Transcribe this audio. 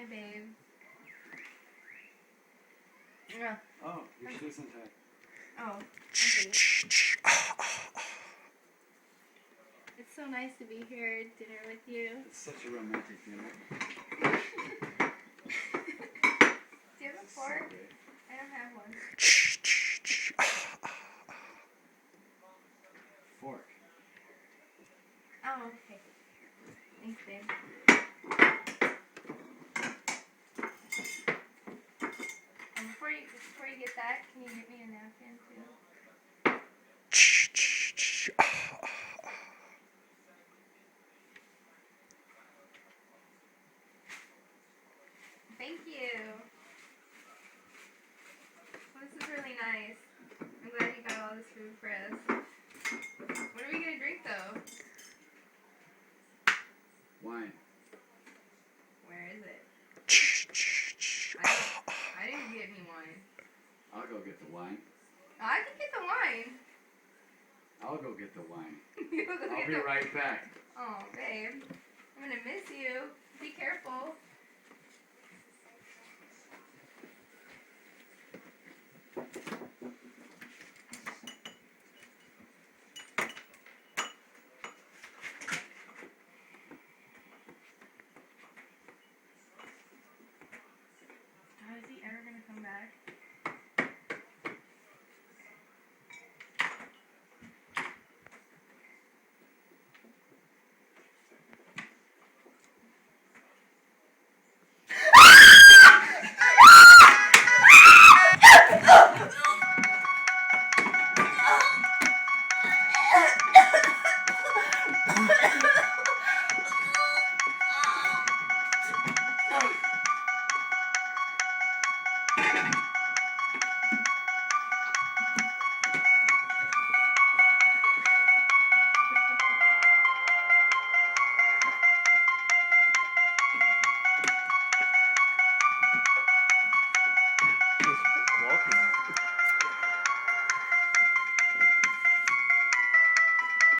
Hi, babe. Yeah. Oh, you're still sometime. Oh. Okay. It's so nice to be here at dinner with you. It's such a romantic dinner. Do you have a fork? I don't have one. Fork. Oh, okay. Thanks, babe. And before you get that, can you get me a napkin too? Thank you. Well, this is really nice. I'm glad you got all this food for us. What are we gonna drink though? Wine. Where is it? I didn't get any wine. I'll go get the wine. Oh, I can get the wine. I'll go get the wine. You'll go I'll get be the... right back. Oh, babe. I'm gonna miss you. Be careful.